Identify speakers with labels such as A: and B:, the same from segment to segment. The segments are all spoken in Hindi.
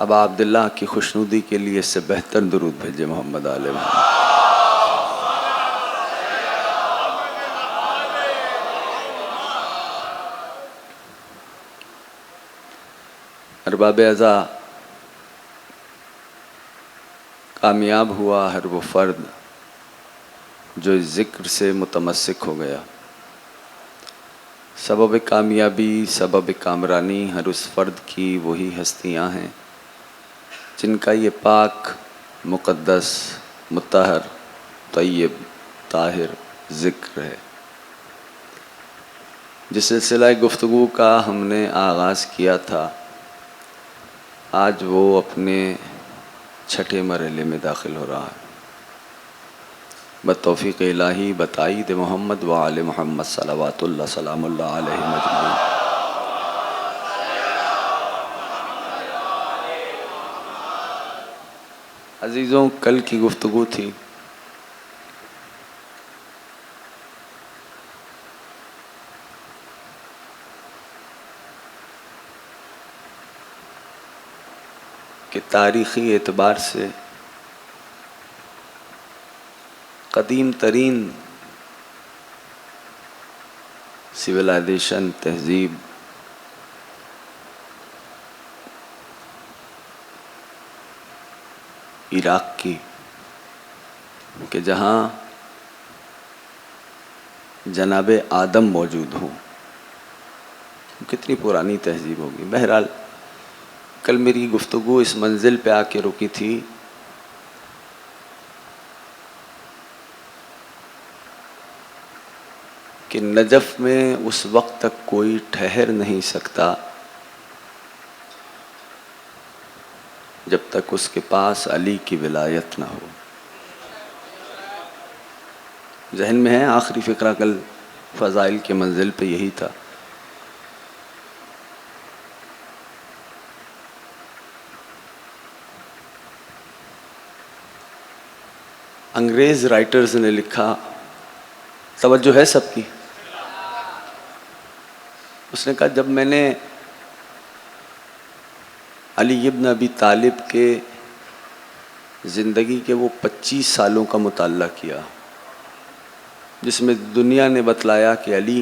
A: अब अब्दुल्लाह की खुशनुदी के लिए इससे बेहतर दुरूद भेजे मोहम्मद आले मोहम्मद अरबाब अज़ा कामयाब हुआ हर वो फ़र्द जो इस ज़िक्र से मुतमस्सिक हो गया। सबब कामयाबी सबब कामरानी हर उस फ़र्द की वही हस्तियां हैं जिनका ये पाक मुक़द्दस मुत्तहर तय्यब ताहिर ज़िक्र है। जिस सिलसिला गुफ्तगू का हमने आगाज़ किया था आज वो अपने छठे मरहले में दाखिल हो रहा है। बतौफ़ीक़ इलाही बताईद मोहम्मद व आले मोहम्मद सलवातुल्लाह सलामुल्लाह अलैहि मजमईन। अज़ीज़ों, कल की गुफ्तगू थी कि तारीख़ी एतबार से क़दीम तरीन सिविलाइजेशन तहज़ीब इराक़ की कि जहाँ जनाब आदम मौजूद हों, कितनी पुरानी तहज़ीब होगी। बहरहाल कल मेरी गुफ्तगू इस मंजिल पे आके रुकी थी कि नजफ़ में उस वक्त तक कोई ठहर नहीं सकता जब तक उसके पास अली की विलायत ना हो। जहन में है आखिरी फ़िक्रा कल फ़ज़ाइल के मंजिल पे यही था। अंग्रेज़ राइटर्स ने लिखा, तवज्जो है सबकी। उसने कहा जब मैंने अली इब्न अबी तालिब के ज़िंदगी के वो 25 सालों का मुताला किया जिसमें दुनिया ने बतलाया कि अली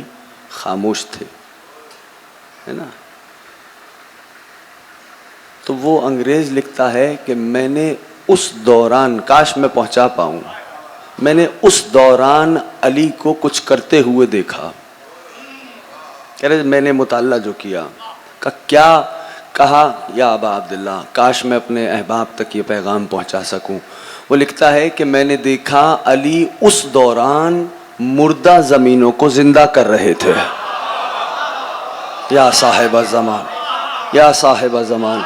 A: खामोश थे, है ना, तो वो अंग्रेज़ लिखता है कि मैंने उस दौरान, काश मैं पहुंचा पाऊं, मैंने उस दौरान अली को कुछ करते हुए देखा। कह रहे मैंने मुताला जो किया का क्या कहा या अबा अब्दुल्ला, काश मैं अपने अहबाब तक ये पैगाम पहुंचा सकूं। वो लिखता है कि मैंने देखा अली उस दौरान मुर्दा ज़मीनों को जिंदा कर रहे थे। या साहिब ज़मान, या साहिब ज़मान।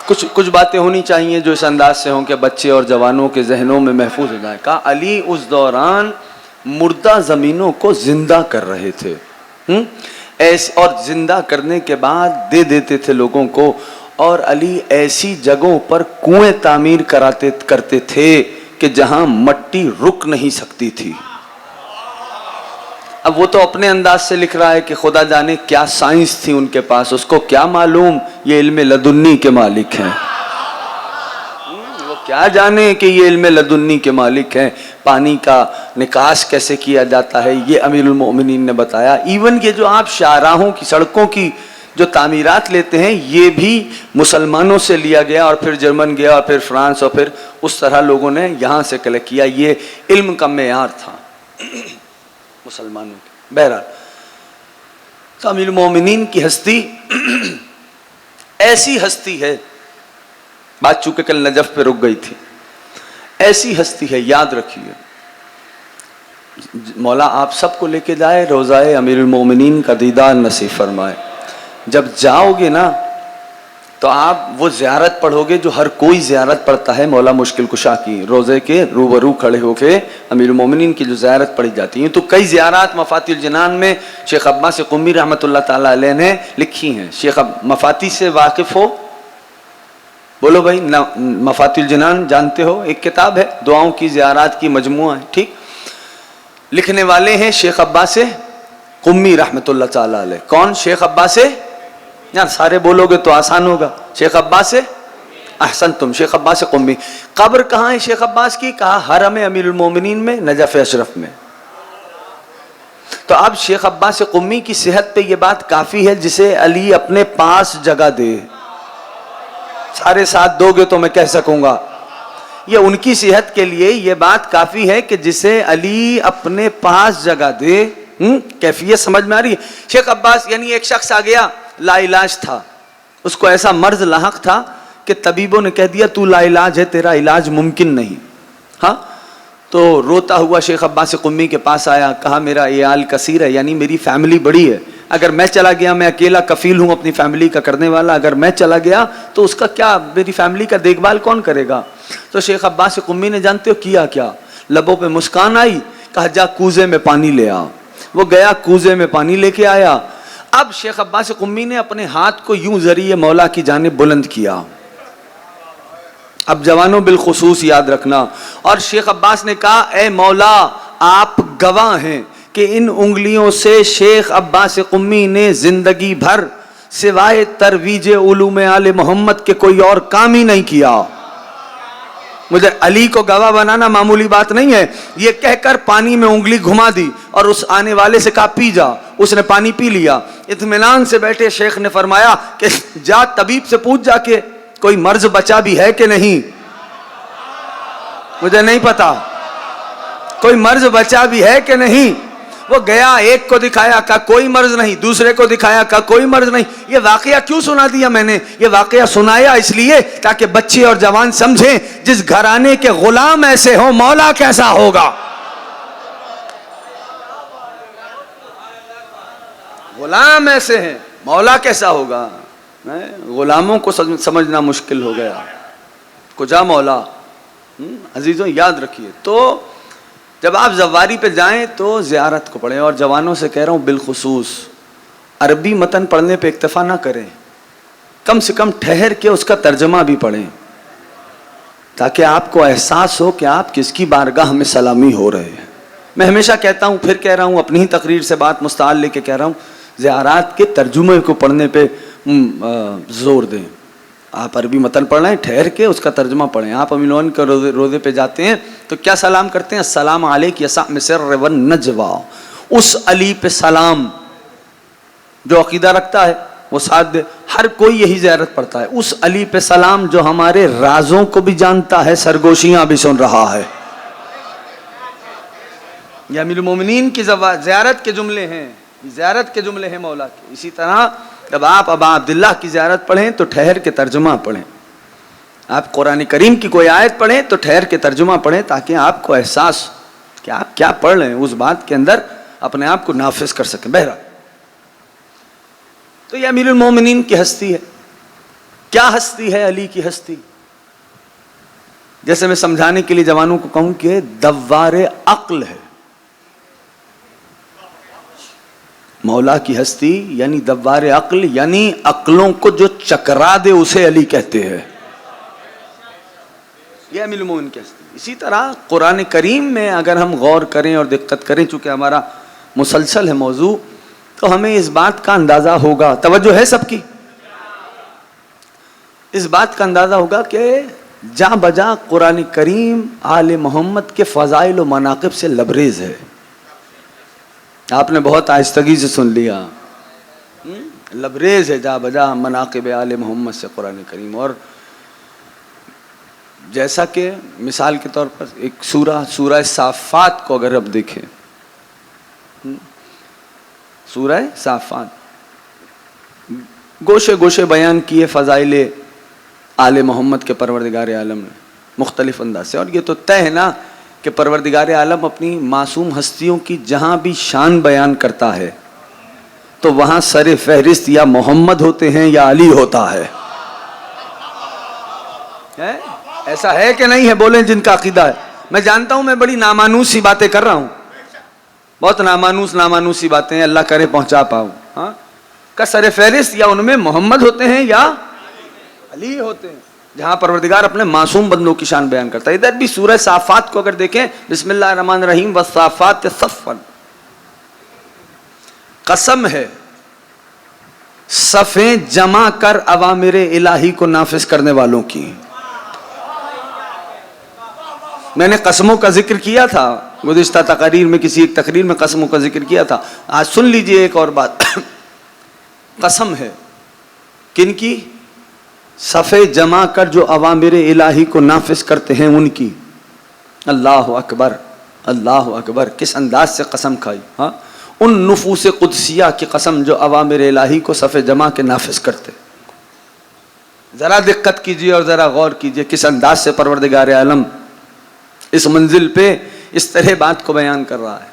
A: कुछ बातें होनी चाहिए जो इस अंदाज से हों कि बच्चे और जवानों के जहनों में महफूज हो जाए। कहा अली उस दौरान मुर्दा ज़मीनों को जिंदा कर रहे थे। ऐसे और जिंदा करने के बाद दे देते थे लोगों को। और अली ऐसी जगहों पर कुएं तामीर करते थे कि जहां मट्टी रुक नहीं सकती थी। अब वो तो अपने अंदाज से लिख रहा है कि खुदा जाने क्या साइंस थी उनके पास, उसको क्या मालूम ये इल्म लदुन्नी के मालिक हैं। वो क्या जाने कि ये इल्म लदुन्नी के मालिक हैं। पानी का निकास कैसे किया जाता है ये अमीरुल मोमिनीन ने बताया। इवन ये जो आप शाहराहों की, सड़कों की जो तामीरात लेते हैं, ये भी मुसलमानों से लिया गया और फिर जर्मन गया और फिर फ्रांस और फिर उस तरह लोगों ने यहाँ से कलेक्ट किया। ये इल्म का मेयार था मुसलमानों की। बहरहाल तो अमीरुल मोमिनीन की हस्ती ऐसी हस्ती है, बात चूंकि कल नजफ पे रुक गई थी, ऐसी हस्ती है, याद रखिए। मौला आप सबको लेके जाए, रोज़ाए अमीरुल मोमिनीन का दीदार नसीब फरमाए। जब जाओगे ना तो आप वो ज़ियारत पढ़ोगे जो हर कोई ज़ियारत पढ़ता है मौला मुश्किल कुशा की। रोज़े के रूबरू खड़े होके अमीरुल मोमिनीन की जो ज़ियारत पढ़ी जाती है, तो कई ज़ियारत मफातिल जिनान में शेख अब्बास क़ुम्मी रहमतुल्लाह ताला अलैह ने लिखी हैं। शेख मफाती से वाकिफ़ हो? बोलो भाई, मफातिल जिनान जानते हो? एक किताब है, दुआओं की ज़ियारत की मजमुआ है, ठीक। लिखने वाले हैं शेख अब्बास क़ुम्मी रहमतुल्लाह ताला अलैह। कौन? शेख अब्बास, यार सारे बोलोगे तो आसान होगा। शेख अब्बास, अहसन तुम, शेख अब्बास क़ुम्मी। कब्र कहाँ है शेख अब्बास की? कहा हरम अमीरुल मोमिनीन में, नजफ अशरफ में। तो अब शेख अब्बास क़ुम्मी की सेहत पे ये बात काफ़ी है जिसे अली अपने पास जगह दे। सारे साथ दोगे तो मैं कह सकूंगा, ये उनकी सेहत के लिए ये बात काफ़ी है कि जिसे अली अपने पास जगह दे। कैफियत समझ में आ रही है? शेख अब्बास यानी एक शख्स आ गया, लाइलाज था, उसको ऐसा मर्ज लाहक था कि तबीबों ने कह दिया तू लाइलाज है, तेरा इलाज मुमकिन नहीं। हाँ, तो रोता हुआ शेख अब्बास क़ुम्मी के पास आया, कहा मेरा इयाल कसीर है, यानी मेरी फैमिली बड़ी है, अगर मैं चला गया, मैं अकेला कफील हूँ अपनी फैमिली का करने वाला, अगर मैं चला गया तो उसका क्या, मेरी फैमिली का देखभाल कौन करेगा? तो शेख अब्बास क़ुम्मी ने जानते हो किया क्या? लबों पे मुस्कान आई, कहा जा कूजे में पानी ले आ। वो गया, कूजे में पानी लेके आया। अब शेख अब्बास क़ुम्मी ने अपने हाथ को यूं जरिए मौला की जानिब बुलंद किया। अब जवानों बिलखुसूस याद रखना। और शेख अब्बास ने कहा ए मौला, आप गवाह हैं कि इन उंगलियों से शेख अब्बास क़ुम्मी ने जिंदगी भर सिवाय तरवीज उलूम आले मोहम्मद के कोई और काम ही नहीं किया। मुझे अली को गवाह बनाना मामूली बात नहीं है। ये कहकर पानी में उंगली घुमा दी और उस आने वाले से कहा पी जा। उसने पानी पी लिया। इत्मीनान से बैठे शेख ने फरमाया कि जा तबीब से पूछ जाके कोई मर्ज बचा भी है कि नहीं। मुझे नहीं पता कोई मर्ज बचा भी है कि नहीं। वो गया, एक को दिखाया, कहा कोई मर्ज नहीं, दूसरे को दिखाया, कहा कोई मर्ज नहीं। ये वाकया क्यों सुना दिया मैंने? ये वाकया सुनाया इसलिए ताकि बच्चे और जवान समझें जिस घराने के गुलाम ऐसे हो मौला कैसा होगा। गुलाम ऐसे हैं, मौला कैसा होगा। गुलामों को समझना मुश्किल हो गया। कुजा मौला। अजीजों याद रखिए, तो जब आप ज़वारी पे जाएं तो ज़ियारत को पढ़ें। और जवानों से कह रहा हूँ बिलखुसूस अरबी मतन पढ़ने पे इक्तफ़ा ना करें, कम से कम ठहर के उसका तर्जमा भी पढ़ें ताकि आपको एहसास हो कि आप किसकी बारगाह में सलामी हो रहे हैं। मैं हमेशा कहता हूँ, फिर कह रहा हूँ, अपनी ही तकरीर से बात मुस्ताल लेके कह रहा हूँ, ज़ियारत के तर्जुमे को पढ़ने पे जोर दें। आप अरबी मतन पढ़ रहे हैं, ठहर के उसका तर्जुमा पढ़ें। आप अमीन के रोज़े पे जाते हैं तो क्या सलाम करते हैं? अस्सलाम अलैक यसा मिसर वन नजवा। उस अली पे सलाम जो अकीदा रखता है वो साथ दे। हर कोई यही ज़ियारत पढ़ता है। उस अली पे सलाम जो हमारे राजों को भी जानता है, सरगोशियाँ भी सुन रहा है। ये अमीरुल मोमिनीन की ज़ियारत के जुमले हैं, ज़ियारत के जुमले हैं मौला के। इसी तरह जब आप अबा अब्दुल्लाह की ज़ियारत पढ़ें तो ठहर के तर्जुमा पढ़ें, आप कुरान करीम की कोई आयत पढ़ें तो ठहर के तर्जुमा पढ़ें, ताकि आपको एहसास कि आप क्या पढ़ रहे हैं उस बात के अंदर अपने आप को नाफिज कर सकें। बहरा तो ये अमीरुल मोमिनीन की हस्ती है। क्या हस्ती है अली की हस्ती? जैसे मैं समझाने के लिए जवानों को कहूं कि दव्वारे अक्ल है। मौला की हस्ती यानी दव्वारे अक्ल, यानी अक्लों को जो चकरा दे उसे अली कहते हैं। यह अमीरुल मोमिनीन की हस्ती। इसी तरह कुरान करीम में अगर हम गौर करें और दिक्कत करें, चूंकि हमारा मुसलसल है मौजू, तो हमें इस बात का अंदाजा होगा, तवज्जो है सबकी, इस बात का अंदाजा होगा कि जा बजा कुरान करीम आले मोहम्मद के फ़ज़ाइल व मनाक़िब से लबरेज है। आपने बहुत आहिस्तगी से सुन लिया, लबरेज है जा बजा मनाक़िब आले मोहम्मद से कुरान करीम। और जैसा कि मिसाल के तौर पर एक सूरह साफ़ात को अगर अब देखें, सूरह साफ़ात गोशे गोशे बयान किए फ़ज़ाइल आले मोहम्मद के परवरदिगार आलम ने मुख्तलिफ अंदाज से। और ये तो तय है ना कि परवरदिगार आलम अपनी मासूम हस्तियों की जहाँ भी शान बयान करता है तो वहाँ सरे फहरिस्त या मोहम्मद होते हैं या अली होता है? ऐसा है कि नहीं है? बोलें जिनका अकीदा है। मैं जानता हूँ मैं बड़ी नामानूस सी बातें कर रहा हूँ, बहुत नामानूस सी बातें, अल्लाह करे पहुँचा पाऊँ। हाँ, का सरे फहरिस्त या उनमें मोहम्मद होते हैं या अली होते हैं, जहां परवरदिगार अपने मासूम बंदों की शान बयान करता है। इधर भी सूरह साफात को अगर देखें, बिस्मिल्लाहिर्रहमानिर्रहीम वस्साफात सफ़न, कसम है सफ़ें जमा कर अवामिरे इलाही को नाफिज करने वालों की। मैंने कसमों का जिक्र किया था गुज़िश्ता तकरीर में, किसी एक तकरीर में कसमों का जिक्र किया था। आज सुन लीजिए एक और बात। कसम है किनकी? सफ़े जमा कर जो अवामिरे इलाही को नाफिज करते हैं उनकी। अल्लाह अकबर, अल्लाह अकबर। किस अंदाज से कसम खाई। हाँ, उन नुफूस कुदसिया की कसम जो अवामिरे इलाही को सफ़े जमा के नाफिज करते। ज़रा दिक्कत कीजिए और ज़रा गौर कीजिए किस अंदाज से परवरदिगार आलम इस मंजिल पे इस तरह बात को बयान कर रहा है।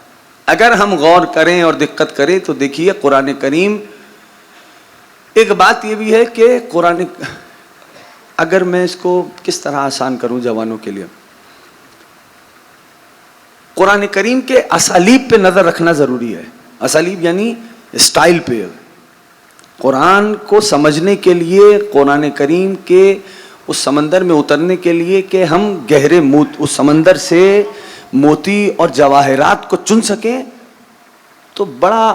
A: अगर हम गौर करें और दिक्कत करें तो देखिए कुरान करीम, एक बात ये भी है कि कुरान, अगर मैं इसको किस तरह आसान करूं जवानों के लिए, कुरान करीम के असालीब पे नज़र रखना ज़रूरी है। असालीब यानी स्टाइल पे। कुरान को समझने के लिए, कुरान करीम के उस समंदर में उतरने के लिए कि हम गहरे उस समंदर से मोती और जवाहरात को चुन सकें, तो बड़ा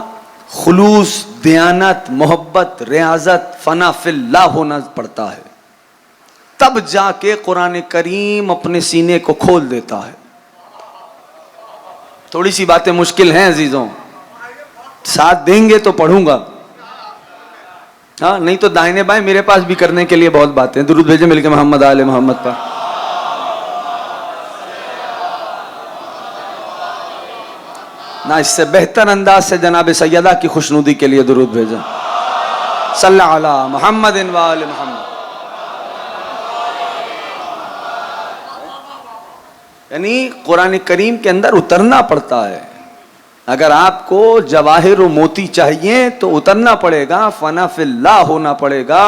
A: खुलूस, दयानत, मोहब्बत, रियाजत, फना फिल्लाह होना पड़ता है। तब जाके कुरान करीम अपने सीने को खोल देता है। थोड़ी सी बातें मुश्किल हैं अजीजों, साथ देंगे तो पढ़ूंगा। हाँ, नहीं तो दाहिने बाएं मेरे पास भी करने के लिए बहुत बातें। दुरूद भेजे मिलके मोहम्मद आले मोहम्मद पर। ना इससे बेहतर अंदाज से जनाब सैयदा की खुशनुदी के लिए दुरूद भेजा। सल्लल्लाहु अला मोहम्मद व आले मोहम्मद। यानी कुरान करीम के अंदर उतरना पड़ता है। अगर आपको जवाहिर व मोती चाहिए तो उतरना पड़ेगा, फना फिल्लाह होना पड़ेगा,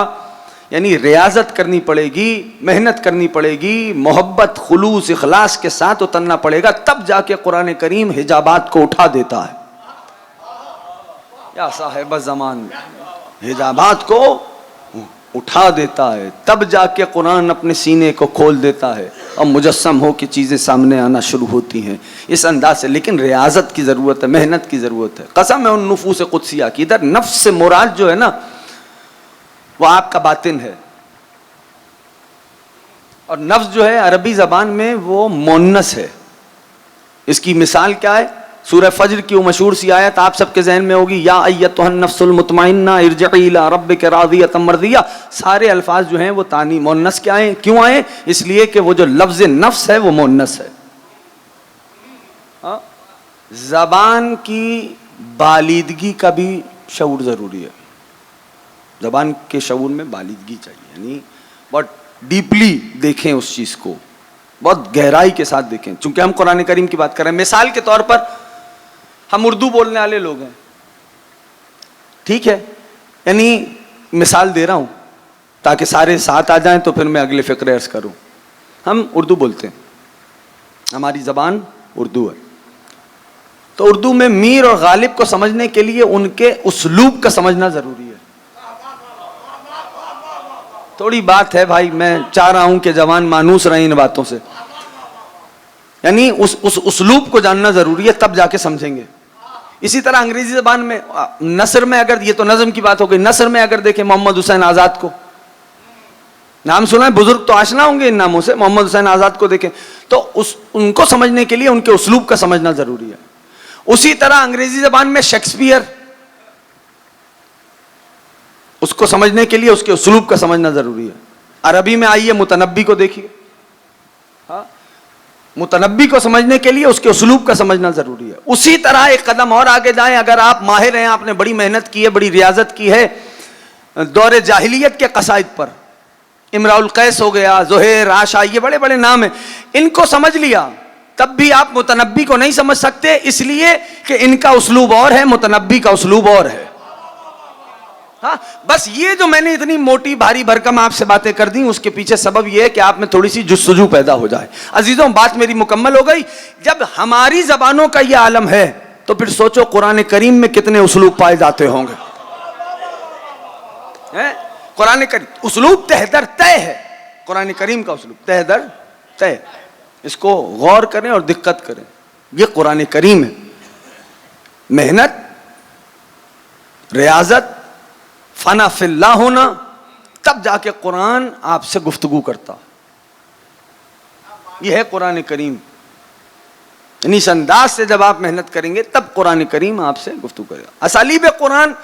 A: यानी रियाजत करनी पड़ेगी, मेहनत करनी पड़ेगी, मोहब्बत, खुलूस, इखलास के साथ उतरना पड़ेगा। तब जाके कुरान करीम हिजाबात को उठा देता है। या साहिब ज़मान, हिजाबात को उठा देता है। तब जाके कुरान अपने सीने को खोल देता है और मुजस्सम हो कि चीज़ें सामने आना शुरू होती हैं इस अंदाज से। लेकिन रियाजत की ज़रूरत है, मेहनत की ज़रूरत है। कसम है उन नुफूस कुदसिया की। इधर नफ्स से मुराद जो है ना, वो आपका बातिन है। और नफ्स जो है अरबी ज़बान में वो मुन्नस है। इसकी मिसाल क्या है? सूरह फज्र की वो मशहूर सी आयत आप सबके जहन में होगी, या अय्यतुहन नफ्सुल मुतमइन्ना इरजिई इला रब्बिका रादियतम मर्दिया। सारे अल्फाज जो हैं वो तानी मुन्नस के आए। क्यों आए? इसलिए कि वो जो लफ्ज़ नफ्स है वो मुन्नस है। ज़बान की बालिदगी का भी शऊर ज़रूरी है। ज़बान के शऊर में बालिदगी चाहिए, यानी बहुत डीपली देखें उस चीज़ को, बहुत गहराई के साथ देखें। चूंकि हम कुरान करीम की बात कर रहे हैं, मिसाल के तौर पर हम उर्दू बोलने वाले लोग हैं, ठीक है, यानी मिसाल दे रहा हूं ताकि सारे साथ आ जाएं तो फिर मैं अगले फिक्र अर्ज करूं। हम उर्दू बोलते हैं, हमारी ज़बान उर्दू है, तो उर्दू में मीर और गालिब को समझने के लिए उनके उस्लूब का समझना जरूरी है। थोड़ी बात है भाई, मैं चाह रहा हूं कि जवान मानूस रहे इन बातों से, यानी उस उस्लूब को जानना जरूरी है, तब जाके समझेंगे। इसी तरह अंग्रेजी जबान में नस्र में, अगर ये तो नज़म की बात हो गई, नस्र में अगर देखें मोहम्मद हुसैन आज़ाद को, नाम सुना है, बुजुर्ग तो आशना होंगे इन नामों से, मोहम्मद हुसैन आज़ाद को देखें तो उनको समझने के लिए उनके उस्लूब का समझना जरूरी है। उसी तरह अंग्रेजी जबान में शेक्सपियर, उसको समझने के लिए उसके उस्लूब का समझना जरूरी है। अरबी में आइए मुतनब्बी को देखिए, हाँ, मुतनब्बी को समझने के लिए उसके उस्लूब का समझना जरूरी है। उसी तरह एक कदम और आगे जाएं, अगर आप माहिर हैं, आपने बड़ी मेहनत की है, बड़ी रियाजत की है दौरे जाहिलियत के कसाइद पर, इमराउल कैस हो गया, ज़ुहैर, आशा, ये बड़े बड़े नाम हैं, इनको समझ लिया, तब भी आप मुतनब्बी को नहीं समझ सकते, इसलिए कि इनका उस्लूब और है, मुतनब्बी का उस्लूब और है। हाँ, बस ये जो मैंने इतनी मोटी भारी भरकम आपसे बातें कर दी, उसके पीछे सबब ये है कि आप में थोड़ी सी जुस्तजू पैदा हो जाए। अजीजों, बात मेरी मुकम्मल हो गई। जब हमारी जबानों का ये आलम है तो फिर सोचो कुरान करीम में कितने उस्लूब पाए जाते होंगे। कुरान करीम उस्लूब तहदर तय है, कुरान करीम का उस्लूब तहदर तय, इसको गौर करें और दिक्कत करें। ये कुरान करीम है, मेहनत, रियाजत, फना फिल्ला होना, तब जाके कुरान आपसे गुफ्तगू करता। यह है कुरान करीम। इस अंदाज से जब आप मेहनत करेंगे तब कुरान करीम आपसे गुफ्तगू करेगा। असालीब कुरान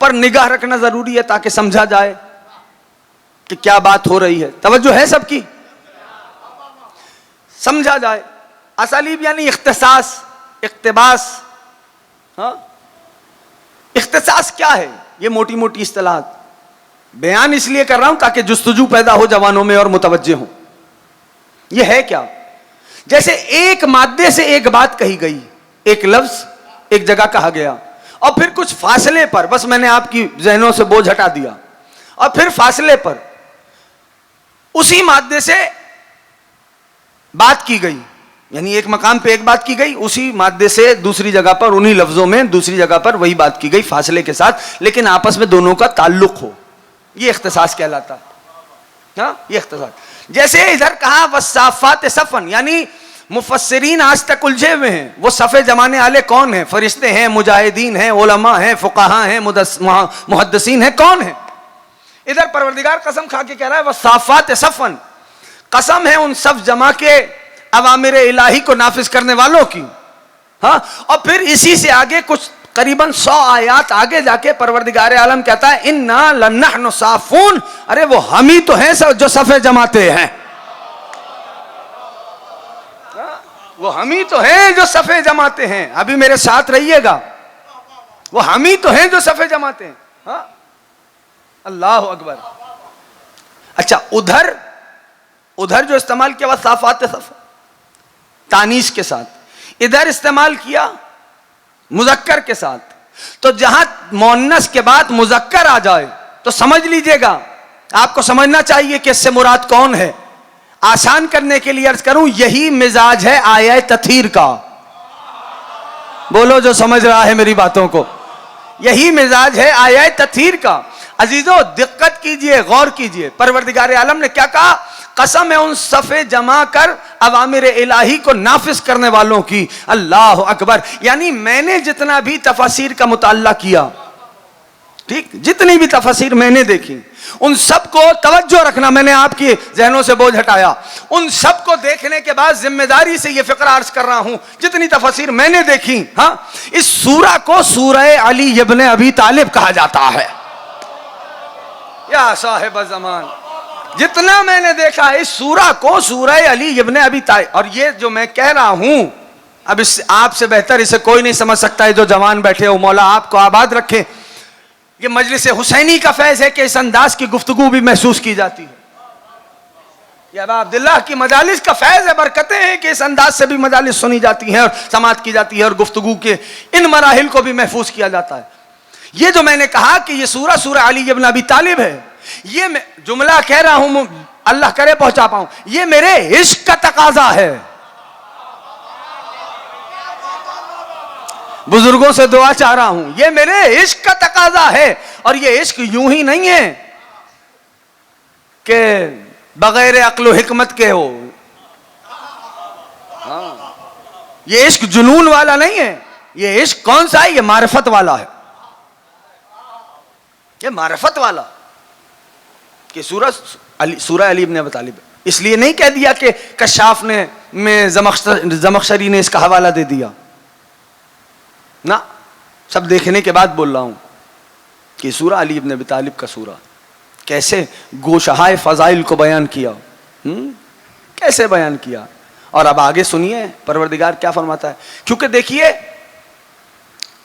A: पर निगाह रखना जरूरी है ताकि समझा जाए कि क्या बात हो रही है। तवज्जो है सबकी, समझा जाए। असालीब यानी इख्तिसास, इक्तिबास। हाँ, इख्तिसास क्या है? ये मोटी मोटी इस्तिलाहात बयान इसलिए कर रहा हूं ताकि जुस्तजू पैदा हो जवानों में और मुतवज्जे हो। ये है क्या? जैसे एक मादे से एक बात कही गई, एक लफ्ज एक जगह कहा गया, और फिर कुछ फासले पर, बस मैंने आपकी जहनों से बोझ हटा दिया, और फिर फासले पर उसी मादे से बात की गई, यानी एक मकाम पे एक बात की गई, उसी मादे से दूसरी जगह पर उन्हीं लफ्जों में दूसरी जगह पर वही बात की गई फासले के साथ, लेकिन आपस में दोनों का ताल्लुक हो। ये इख्तिसास कहलाता है। हाँ, ये इख्तिसास। जैसे इधर कहा वस्साफात सफन, यानी मुफस्सिरीन आज तक उलझे हुए हैं, वो सफ़े जमाने वाले कौन हैं? फरिश्ते हैं, मुजाहिदीन हैं, उलमा हैं, फुकाहा हैं, मुहद्दिसीन हैं, कौन है? इधर परवरदिगार कसम खा के कह रहा है वस्साफात सफन, कसम है उन सफ जमा के अवामिर इलाही को नाफिज करने वालों की। हाँ, और फिर इसी से आगे कुछ करीबन 100 आयात आगे जाके परवरदिगार आलम कहता है इन्ना लन्नहनु साफून, अरे वो हम ही तो हैं जो सफे जमाते हैं, वो हम ही तो हैं जो सफे जमाते हैं। अभी मेरे साथ रहिएगा, वो हम ही तो हैं जो सफे जमाते हैं। हाँ, अल्लाह अकबर। अच्छा, उधर उधर जो इस्तेमाल किया वस्साफात सफन तानीस के साथ, इधर इस्तेमाल किया मुजक्कर के साथ। तो जहां मुअन्नस के बाद मुजक्कर आ जाए तो समझ लीजिएगा, आपको समझना चाहिए कि इससे मुराद कौन है। आसान करने के लिए अर्ज करूं, यही मिजाज है आया तथीर का। बोलो जो समझ रहा है मेरी बातों को, यही मिजाज है आया तथीर का। अजीजों, दिक्कत कीजिए, गौर कीजिए, परवरदिगार आलम ने क्या कहा? कसम है उन सफ़े जमा कर अवामिर इलाही को नाफिज करने वालों की। अल्लाह अकबर। यानी मैंने जितना भी तफसीर का मुताल्ला किया, ठीक, जितनी भी तफसीर मैंने देखी, उन सब को तवज्जो रखना, मैंने आपकी जहनों से बोझ हटाया। उन सब को देखने के बाद जिम्मेदारी से यह फिक्र अर्ज कर रहा हूं, जितनी तफसीर मैंने देखी। हाँ, इस सूरा को सूरह अली इब्न अबी तालिब कहा जाता है। या साहिब ज़मान, जितना मैंने देखा इस सूरा को सूरह अली इब्न अबी तालिब। और ये जो मैं कह रहा हूं, अब इस आपसे बेहतर इसे कोई नहीं समझ सकता है जो जवान बैठे हो। मौला आपको आबाद रखे।
B: ये मजलिस हुसैनी का फैज है कि इस अंदाज की गुफ्तगू भी महसूस की जाती है। ये अबा अब्दुल्लाह की मजालिस का फैज है, बरकतें हैं कि इस अंदाज से भी मजालिस सुनी जाती हैं और समात की जाती है और गुफ्तगू के इन मराहिल को भी महफूज किया जाता है। ये जो मैंने कहा कि ये सूरह अली इब्न अबी तालिब है, ये मैं जुमला कह रहा हूं, अल्लाह करे पहुंचा पाऊं, ये मेरे इश्क का तकाजा है। बुजुर्गों से दुआ चाह रहा हूं, ये मेरे इश्क का तकाजा है। और ये इश्क यूं ही नहीं है कि बगैर अक्ल व हिकमत के हो। हाँ, ये इश्क जुनून वाला नहीं है। ये इश्क कौन सा है? ये मारिफत वाला है। ये मारिफत वाला कि सूरह अली इब्न अबी तालिब इसलिए नहीं कह दिया कि कशाफ ने में ज़मख़शरी ने इसका हवाला दे दिया ना, सब देखने के बाद बोल रहा हूं कि सूरह अली इब्न अबी तालिब का सूरह कैसे गोशहाए फजाइल को बयान किया, कैसे बयान किया। और अब आगे सुनिए परवरदिगार क्या फरमाता है। क्योंकि देखिए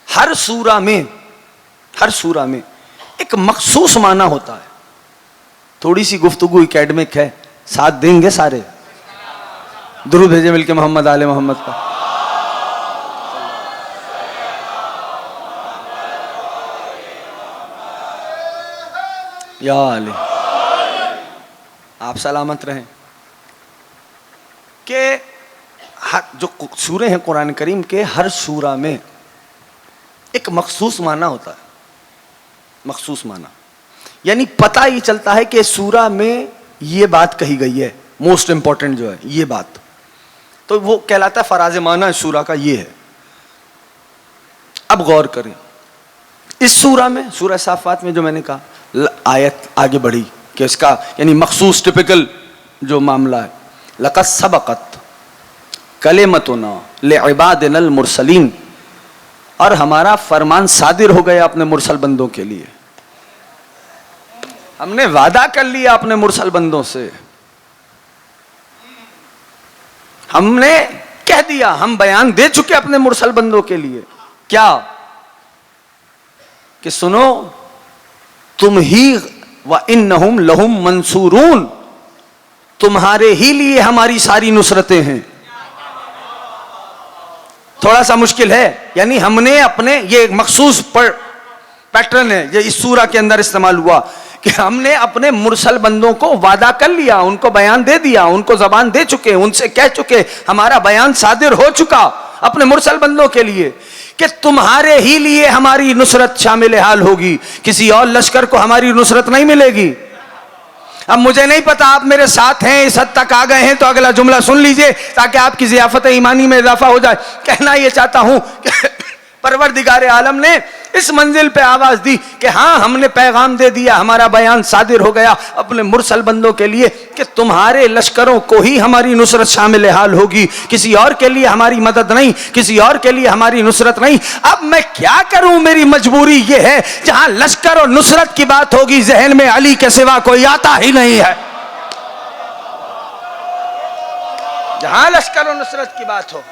B: हर सूरा में एक मखसूस माना होता है। थोड़ी सी गुफ्तगू एकेडमिक है, साथ देंगे सारे। दुरूद भेजे मिलके मोहम्मद आले मोहम्मद का। या अली आप सलामत रहें। कि जो सूरे हैं कुरान करीम के, हर सूरा में एक मखसूस माना होता है। मखसूस माना यानी पता ही चलता है कि सूरा में ये बात कही गई है, मोस्ट इंपॉर्टेंट जो है ये बात, तो वो कहलाता है फराज माना सूरा का ये है। अब गौर करें इस सूरा में, सूरह साफात में जो मैंने कहा, आयत आगे बढ़ी कि इसका यानी मखसूस टिपिकल जो मामला है, लक़द सबक़त कलिमतुना लिइबादिनल मुरसलीन, और हमारा फरमान सादिर हो गया अपने मुरसल बंदों के लिए। हमने वादा कर लिया अपने मुरसल बंदों से, हमने कह दिया, हम बयान दे चुके अपने मुरसल बंदों के लिए। क्या कि सुनो, तुम ही व इन्नहुम लहुम मंसूरून, तुम्हारे ही लिए हमारी सारी नुसरतें हैं। थोड़ा सा मुश्किल है, यानी हमने अपने, ये एक मखसूस पैटर्न है ये इस सूरा के अंदर इस्तेमाल हुआ कि हमने अपने मुरसल बंदों को वादा कर लिया, उनको बयान दे दिया, उनको जबान दे चुके, उनसे कह चुके, हमारा बयान सादिर हो चुका अपने मुरसल बंदों के लिए कि तुम्हारे ही लिए हमारी नुसरत शामिल हाल होगी, किसी और लश्कर को हमारी नुसरत नहीं मिलेगी। अब मुझे नहीं पता आप मेरे साथ हैं, इस हद तक आ गए हैं, तो अगला जुमला सुन लीजिए ताकि आपकी ज़ियाफ़त ईमानी में इजाफा हो जाए। कहना ये चाहता हूं कि परवरदिगार आलम ने इस मंजिल पे आवाज दी कि हाँ, हमने पैगाम दे दिया, हमारा बयान सादिर हो गया अपने मुरसल बंदों के लिए कि तुम्हारे लश्करों को ही हमारी नुसरत शामिल हाल होगी, किसी और के लिए हमारी मदद नहीं, किसी और के लिए हमारी नुसरत नहीं। अब मैं क्या करूं, मेरी मजबूरी ये है, जहां लश्कर और नुसरत की बात होगी जहन में अली के सिवा कोई आता ही नहीं है। जहां लश्कर और नुसरत की बात हो,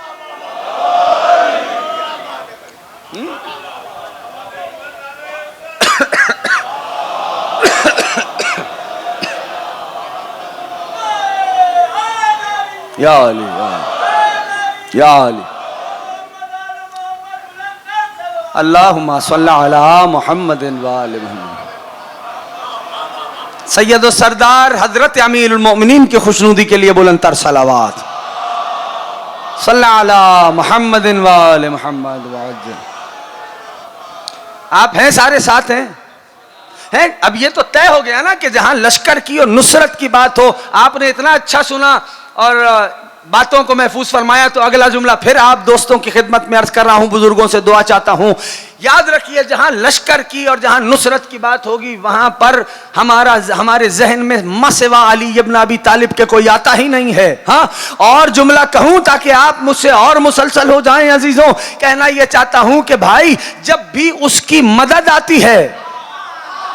B: या अली या अली, अल्लाहुम्मा सल्ली अला मुहम्मदिन व आलि मुहम्मद। सैयद व सरदार हजरत अमीरुल मोमिनीन की खुशनुदी के लिए बुलंदतर सलावात। सल्ली अला मुहम्मदिन व आलि मुहम्मद व अज्जल। आप हैं, सारे साथ हैं। अब ये तो तय हो गया ना कि जहां लश्कर की और नुसरत की बात हो, आपने इतना अच्छा सुना और बातों को महफूज फरमाया, तो अगला जुमला फिर आप दोस्तों की खिदमत में अर्ज कर रहा हूं, बुजुर्गों से दुआ चाहता हूं, याद रखिए जहां लश्कर की और जहां नुसरत की बात होगी वहां पर हमारे जहन में मसिवा अली इब्न अबी तालिब के कोई आता ही नहीं है। हाँ, और जुमला कहूं ताकि आप मुझसे और मुसलसल हो जाएं अजीजों, कहना यह चाहता हूं कि भाई जब भी उसकी मदद आती है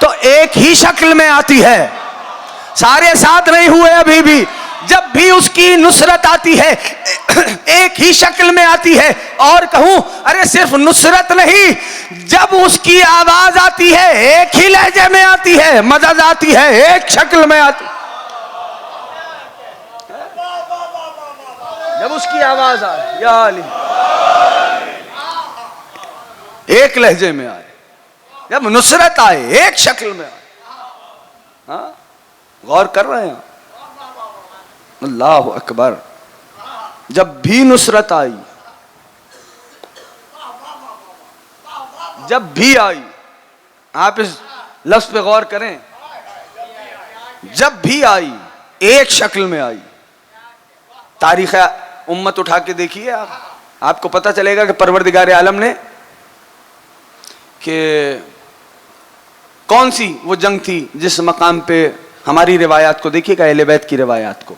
B: तो एक ही शक्ल में आती है, सारे साथ नहीं हुए अभी भी, जब भी उसकी नुसरत आती है एक ही शक्ल में आती है। और कहूं, अरे सिर्फ नुसरत नहीं, जब उसकी आवाज आती है एक ही लहजे में आती है, मदद आती है एक शक्ल में आती। जब उसकी आवाज आए या अली, एक लहजे में आए, जब नुसरत आए एक शक्ल में आए। हाँ, गौर कर रहे हैं? अल्लाह अकबर। जब भी नुसरत आई, जब भी आई, आप इस लफ्ज पे गौर करें, जब भी आई एक शक्ल में आई। तारीख उम्मत उठा के देखिए आप, आपको पता चलेगा कि परवरदिगार आलम ने कि कौन सी वो जंग थी जिस मकाम पे, हमारी रिवायात को देखिएगा, अहले बैत की रिवायात को,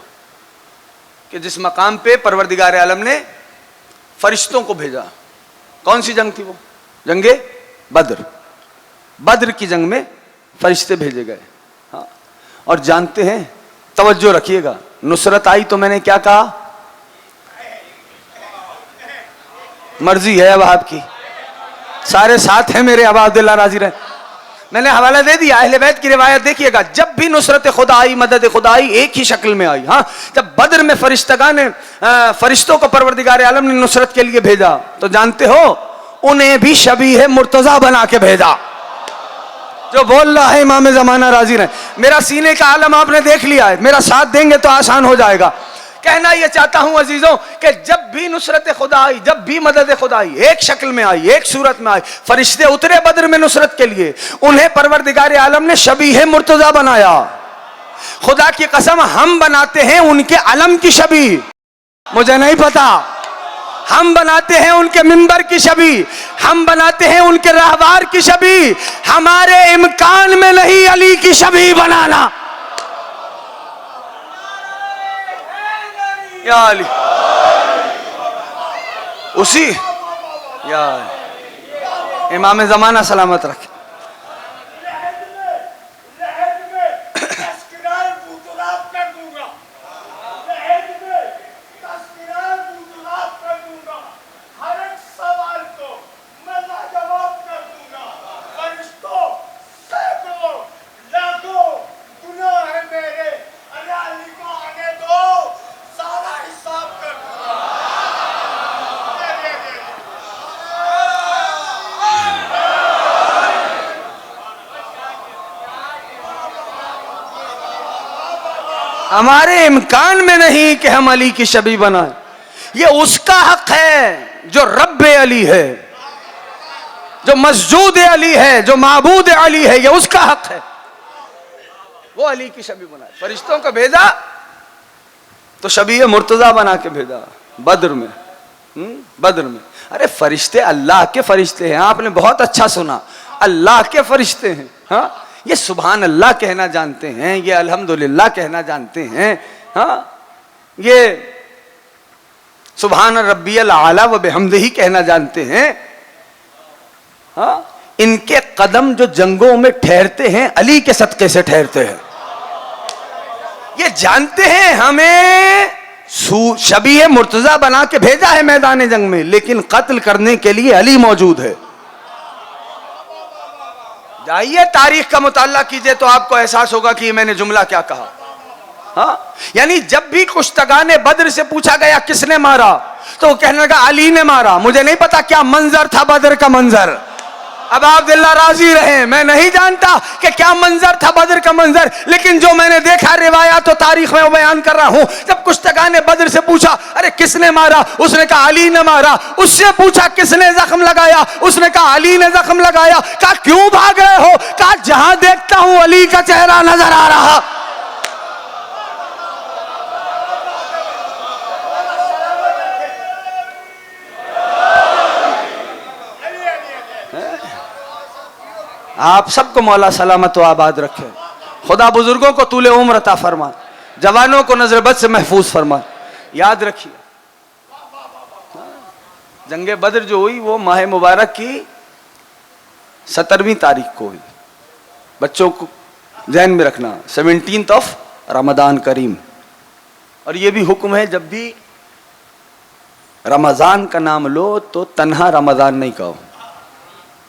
B: कि जिस मकाम पे परवरदिगार आलम ने फरिश्तों को भेजा। कौन सी जंग थी वो? जंगे बद्र। बद्र की जंग में फरिश्ते भेजे गए। हाँ, और जानते हैं, तवज्जो रखिएगा, नुसरत आई तो मैंने क्या कहा? मर्जी है अब आपकी, सारे साथ हैं मेरे, अब अब्दुल्लाह राजी रहे। मैंने हवाला दे दिया, अहले बैत की रिवायत देखिएगा। जब भी नुसरत खुदा आई, मदद खुदा आई, एक ही शक्ल में आई। हाँ, जब बद्र में फरिश्तगान ने फरिश्तों को परवरदिगार आलम ने नुसरत के लिए भेजा, तो जानते हो उन्हें भी शबीह मुर्तजा बना के भेजा। जो बोल रहा है इमाम जमाना राजी रहे, मेरा सीने का आलम आपने देख लिया है, मेरा साथ देंगे तो आसान हो जाएगा। कहना यह चाहता हूं अजीजों कि जब भी नुसरत खुदा आई, जब भी मदद खुदा आई, एक शक्ल में आई, एक सूरत में आई। फरिश्ते उतरे बद्र में नुसरत के लिए, उन्हें परवरदिगार आलम ने शबीह मुर्तजा बनाया। खुदा की कसम, हम बनाते हैं उनके अलम की शबी, मुझे नहीं पता, हम बनाते हैं उनके मिंबर की छवि, हम बनाते हैं उनके रहवार की छवि। हमारे इम्कान में नहीं अली की छवि बनाना। या अली, उसी या इमाम जमाना सलामत रखे। हमारे इम्कान में नहीं कि हम अली की शबी बनाएं। ये उसका हक है जो रब्बे अली है, जो मस्जूद अली है, जो माबूद अली है, ये उसका हक है। वो अली की शबी बनाए। फरिश्तों को भेजा तो शबीह मुर्तजा बना के भेजा बद्र में। बद्र में, अरे फरिश्ते अल्लाह के फरिश्ते हैं। आपने बहुत अच्छा सुना, अल्लाह के फरिश्ते हैं। हाँ, ये सुभान अल्लाह कहना जानते हैं, ये अल्हम्दुलिल्लाह कहना जानते हैं। हाँ, ये सुभान रब्बियल आला व बिहम्दिही कहना जानते हैं। हाँ, इनके कदम जो जंगों में ठहरते हैं अली के सदके से ठहरते हैं। ये जानते हैं हमें शबीह मुर्तजा बना के भेजा है मैदान जंग में, लेकिन कत्ल करने के लिए अली मौजूद है। जाइए तारीख का मुताला कीजिए तो आपको एहसास होगा कि मैंने जुमला क्या कहा। हाँ, यानी जब भी कुश्तगाने बद्र से पूछा गया किसने मारा, तो वो कहने लगा अली ने मारा। मुझे नहीं पता क्या मंजर था बद्र का मंजर, अब अब्दुल्लाह राजी रहे, मैं नहीं जानता कि क्या मंजर था बद्र का मंजर, लेकिन जो मैंने देखा रिवायात तो तारीख में वो बयान कर रहा हूं। जब कुश्तगाने बद्र से पूछा अरे किसने मारा, उसने कहा अली ने मारा। उससे पूछा किसने जख्म लगाया, उसने कहा अली ने जख्म लगाया। कहा क्यों भाग रहे हो, कहा जहां देखता हूं अली का चेहरा नजर आ रहा। आप सबको मौला सलामत व आबाद रखे। खुदा बुजुर्गों को तूले उम्र अता फरमा, जवानों को नजर बद से महफूज फरमा। याद रखिए, जंगे बद्र जो हुई वो माह मुबारक की 17वीं तारीख को हुई। बच्चों को ध्यान में रखना, 17th ऑफ रमदान करीम। और ये भी हुक्म है, जब भी रमज़ान का नाम लो तो तन्हा रमज़ान नहीं कहो,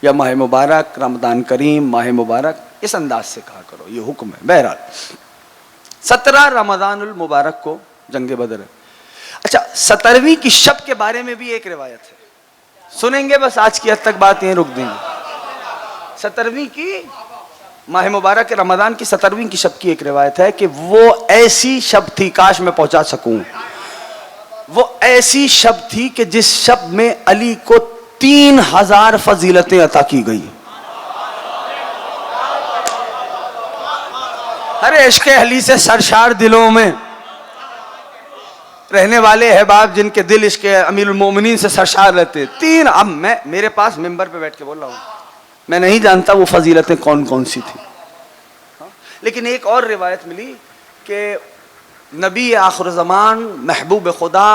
B: या माह मुबारक, रमज़ान करीम, माह मुबारक, इस अंदाज से कहा करो, ये हुक्म है। बहरहाल 17 रमज़ानुल मुबारक को जंग बदर है। अच्छा, 17वीं की शब के बारे में भी एक रिवायत है, सुनेंगे, बस आज की हद तक बात यहीं रुक देंगे। 17वीं की माह मुबारक रमज़ान की 17वीं की शब की एक रिवायत है कि वो ऐसी शब थी, काश मैं पहुंचा सकूं, वो ऐसी शब थी कि जिस शब में अली को 3000 फजीलतें अता की गई। अरे इश्क़ अली से सरशार दिलों में रहने वाले अहबाब, जिनके दिल इश्क़ अमीरुल मोमिनीन से सरशार रहते, अब मैं मेरे पास मिंबर पे बैठ के बोल रहा हूँ, मैं नहीं जानता वो फजीलतें कौन कौन सी थी। लेकिन एक और रिवायत मिली कि नबी आखिर ज़मान, महबूब खुदा,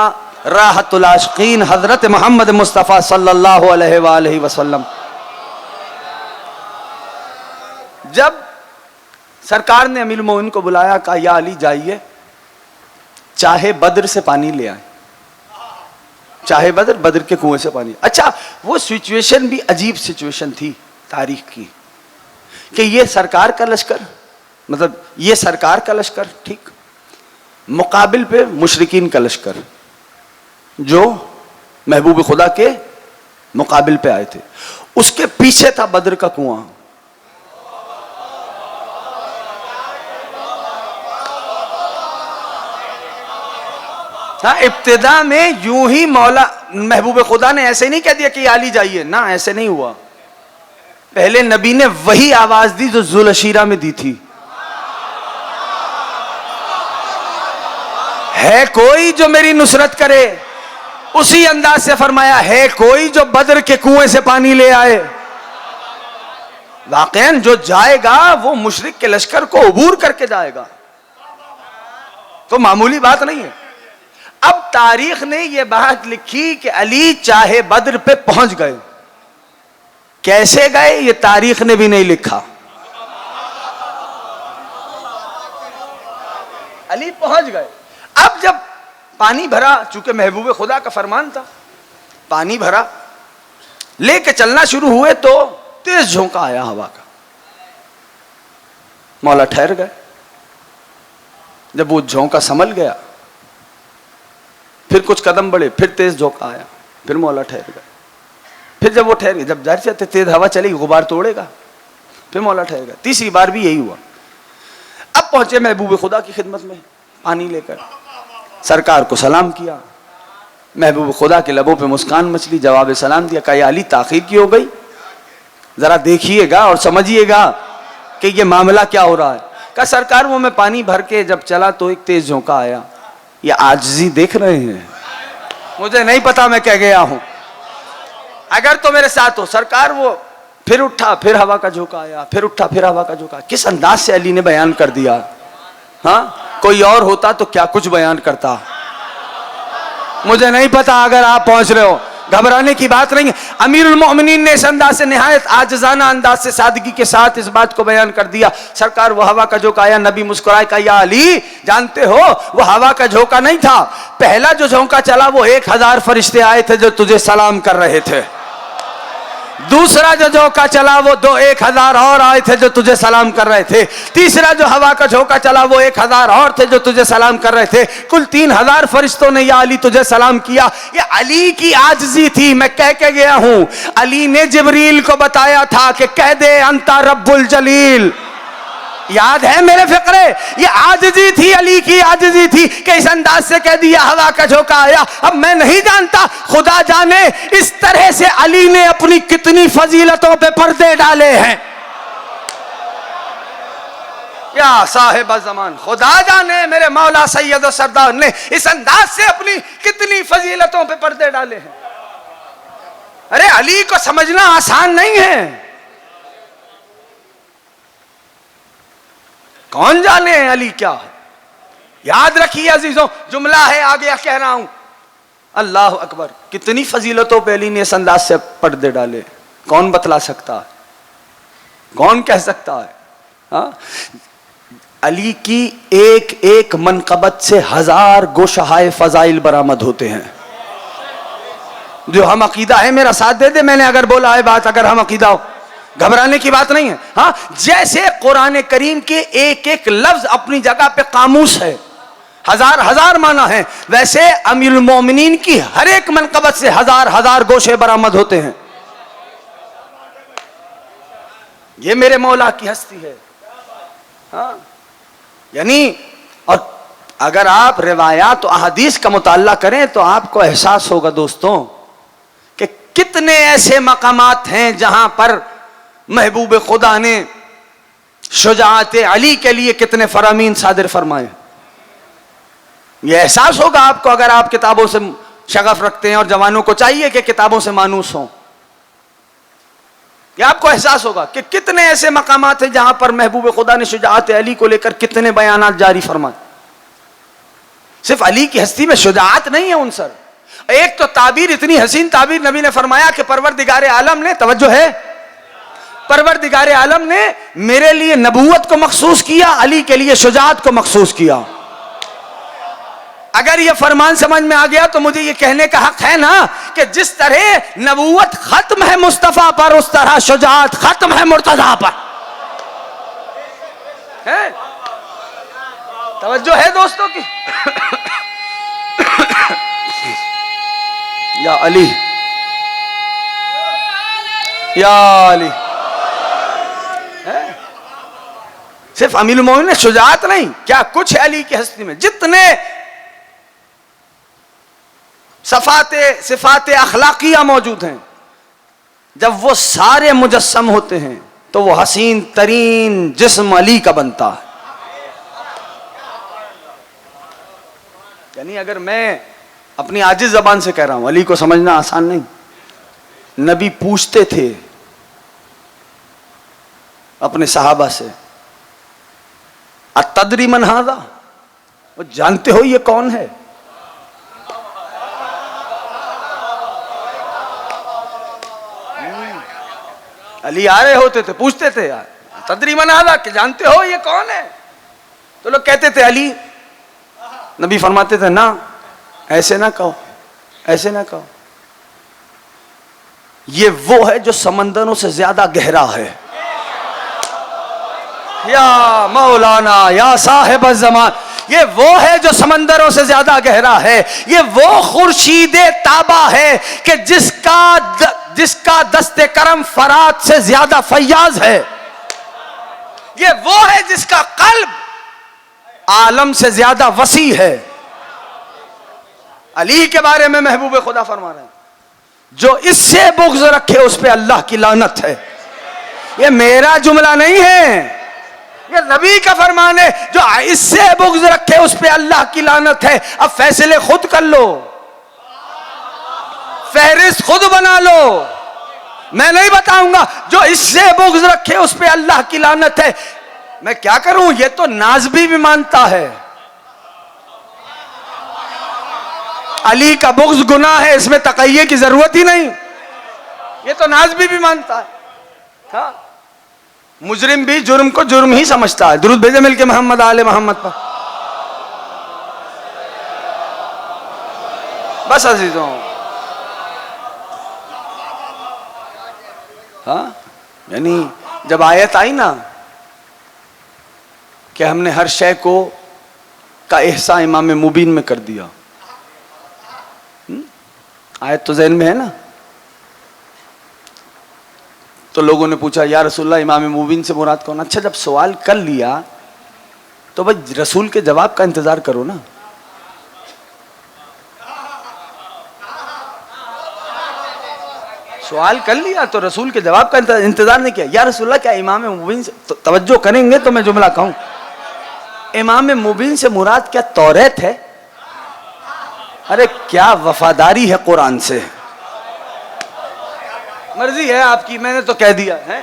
B: राहतुल आशिकीन हजरत मोहम्मद मुस्तफ़ा सल्लल्लाहु अलैहि वसल्लम, जब सरकार ने अमीरुल मोमिनीन को बुलाया, कहा या अली जाइए, चाहे बद्र से पानी ले आए, चाहे बद्र के कुएं से पानी। अच्छा, वो सिचुएशन भी अजीब सिचुएशन थी तारीख की, कि ये सरकार का लश्कर, मतलब ये सरकार का लश्कर, ठीक, मुकाबिल पे मुशरिकीन का लश्कर जो महबूब खुदा के मुकाबिल पे आए थे, उसके पीछे था बद्र का कुआं। हाँ, इब्तिदा में यूं ही मौला महबूब खुदा ने ऐसे नहीं कह दिया कि अली जाइए, ना, ऐसे नहीं हुआ। पहले नबी ने वही आवाज दी जो जुलशीरा में दी थी, है कोई जो मेरी नुसरत करे, उसी अंदाज से फरमाया, है कोई जो बद्र के कुएं से पानी ले आए। वाकईन जो जाएगा वो मुशरिक के लश्कर को अबूर करके जाएगा, तो मामूली बात नहीं है। अब तारीख ने यह बात लिखी कि अली चाहे बद्र पे पहुंच गए, कैसे गए ये तारीख ने भी नहीं लिखा। अली पहुंच गए। अब जब पानी भरा, चूंकि महबूब खुदा का फरमान था, पानी भरा, लेके चलना शुरू हुए तो तेज झोंका आया हवा का। मौला ठहर गए। जब वो झोंका संभल गया, फिर कुछ कदम बढ़े, फिर तेज झोंका आया, फिर मौला ठहर गए। फिर जब वो ठहर गए, जब जाहिर से तेज हवा चलेगी, गुबार तोड़ेगा, फिर मौला ठहर गया। तीसरी बार भी यही हुआ। अब पहुंचे महबूब खुदा की खिदमत में, पानी लेकर सरकार को सलाम किया। महबूब खुदा के लबों पे मुस्कान मचली, जवाब सलाम दिया। कहा, अली ताखीर की हो गई, जरा देखिएगा और समझिएगा कि ये मामला क्या हो रहा है। कहा, सरकार वो मैं पानी भर के जब चला तो एक तेज झोंका आया, ये आजिज़ी देख रहे हैं, मुझे नहीं पता मैं क्या गया हूं, अगर तो मेरे साथ हो। सरकार वो फिर उठा, फिर हवा का झोंका आया, फिर उठा, फिर हवा का झोंका। किस अंदाज से अली ने बयान कर दिया। हाँ, कोई और होता तो क्या कुछ बयान करता, मुझे नहीं पता। अगर आप पहुंच रहे हो, घबराने की बात नहीं है। अमीरुल मोमिनीन ने इस अंदाज से, निहायत आजिज़ाना अंदाज से, सादगी के साथ इस बात को बयान कर दिया। सरकार वो हवा का झोंका आया, नबी मुस्कुराए, कहा, या अली जानते हो वो हवा का झोंका नहीं था, पहला जो झोंका चला वो 1000 फरिश्ते आए थे जो तुझे सलाम कर रहे थे। दूसरा जो झोंका चला वो 1000 और आए थे जो तुझे सलाम कर रहे थे। तीसरा जो हवा का झोंका चला वो 1000 और थे जो तुझे सलाम कर रहे थे। कुल 3000 फरिश्तों ने या अली तुझे सलाम किया। ये अली की आजिज़ी थी। मैं कह के गया हूं, अली ने जिब्रील को बताया था कि कह दे अंता रब्बुल जलील। याद है मेरे फिक्रे, ये आजिज़ी थी, अली की आजिज़ी थी कि इस अंदाज से कह दिया, हवा का झोंका आया। अब मैं नहीं जानता, खुदा जाने इस तरह से अली ने अपनी कितनी फजीलतों पे पर्दे डाले हैं। या साहिब ज़मान, खुदा जाने मेरे मौला सैयद और सरदार ने इस अंदाज से अपनी कितनी फजीलतों पे पर्दे डाले हैं। अरे अली को समझना आसान नहीं है। कौन जाने अली क्या है। याद रखिए अजीजों, जुमला है, आगे कह रहा हूं, अल्लाह अकबर। कितनी फजीलतों पे अली ने इस अंदाज से पर्दे डाले, कौन बतला सकता है, कौन कह सकता है। हाँ, अली की एक एक मनकबत से 1000 गोशहाए फजाइल बरामद होते हैं। जो हम अकीदा है, मेरा साथ दे दे, मैंने अगर बोला है बात, अगर हम अकीदा हो, घबराने की बात नहीं है। हाँ, जैसे कुरान करीम के एक एक लफ्ज अपनी जगह पे कामूस है, 1000 माना है, वैसे अमीरुल मोमिनीन की हर एक मनकबत से 1000 गोशे बरामद होते हैं। ये मेरे मौला की हस्ती है। हाँ, यानी, और अगर आप रिवायात तो अहदीस का मुताल्ला करें तो आपको एहसास होगा दोस्तों कि कितने ऐसे मकामात हैं जहां पर महबूब खुदा ने शुजाअत अली के लिए कितने फरामीन सादिर फरमाए। यह एहसास होगा आपको अगर आप किताबों से शगफ रखते हैं, और जवानों को चाहिए कि किताबों से मानूस हों। यह आपको एहसास होगा कि कितने ऐसे मकामात हैं जहां पर महबूब खुदा ने शुजाअत अली को लेकर कितने बयानात जारी फरमाए। सिर्फ अली की हस्ती में शुजाअत नहीं है उनसर। एक तो ताबीर, इतनी हसीन ताबीर नबी ने फरमाया कि परवरदिगार आलम ने, तवज्जो है, परवरदिगार आलम ने मेरे लिए नबूवत को मखसूस किया, अली के लिए शुजाअत को मखसूस किया। अगर यह फरमान समझ में आ गया तो मुझे यह कहने का हक है ना कि जिस तरह नबूवत खत्म है मुस्तफा पर, उस तरह शुजाअत खत्म है मुर्तजा पर। है? तवज्जो है दोस्तों की? या अली, या अली। सिर्फ अमीरुल मोमिनीन ने शुजाअत नहीं, क्या कुछ है अली की हस्ती में। जितने सिफाते अखलाकिया मौजूद हैं, जब वो सारे मुजस्सम होते हैं तो वो हसीन तरीन जिस्म अली का बनता है। यानी अगर मैं अपनी आजिज जबान से कह रहा हूं, अली को समझना आसान नहीं। नबी पूछते थे अपने सहाबा से, अतदरी मन हाज़ा, वो जानते हो ये कौन है? अली आ रहे होते थे, पूछते थे, यार तदरी मन हाज़ा, कि जानते हो ये कौन है? तो लोग कहते थे अली। नबी फरमाते थे ना, ऐसे ना कहो, ऐसे ना कहो, ये वो है जो समंदरों से ज्यादा गहरा है। या मौलाना, या साहिब ज़मान, ये वो है जो समंदरों से ज्यादा गहरा है। ये वो खुर्शीद ताबा है कि जिसका दस्ते करम फरात से ज्यादा फैयाज है। ये वो है जिसका कल्ब आलम से ज्यादा वसी है। अली के बारे में महबूब खुदा फरमा रहे हैं, जो इससे बुग़्ज़ रखे उस पे अल्लाह की लानत है। ये मेरा जुमला नहीं है, ये नबी का फरमान है। जो इससे बुग़्ज़ रखे उस पे अल्लाह की लानत है। अब फैसले खुद कर लो, फहरिस्त खुद बना लो, मैं नहीं बताऊंगा। जो इससे बुग़्ज़ रखे उस पे अल्लाह की लानत है। मैं क्या करूं? ये तो नाज़बी भी मानता है। अली का बुग़्ज़ गुनाह है, इसमें तक़य्ये की जरूरत ही नहीं। ये तो नाज़बी भी मानता है। हाँ, मुजरिम भी जुर्म को जुर्म ही समझता है। दुरूद भेजे मिलके मोहम्मद आले मोहम्मद पर। बस अजीजों, हाँ, यानी जब आयत आई ना कि हमने हर शय को का एहसा इमाम मुबीन में कर दिया, आयत तो ज़हन में है ना। तो लोगों ने पूछा, या रसूलल्लाह, इमाम मुबीन से मुराद कौन? अच्छा, जब सवाल कर लिया तो भाई रसूल के जवाब का इंतजार करो ना। सवाल कर लिया तो रसूल के जवाब का इंतजार नहीं किया। या रसूलल्लाह, क्या इमाम मुबीन से तो तवज्जो करेंगे तो मैं जुमला कहूं। इमाम मुबीन से मुराद क्या तौरात है? अरे क्या वफादारी है कुरान से। मर्जी है आपकी, मैंने तो कह दिया है।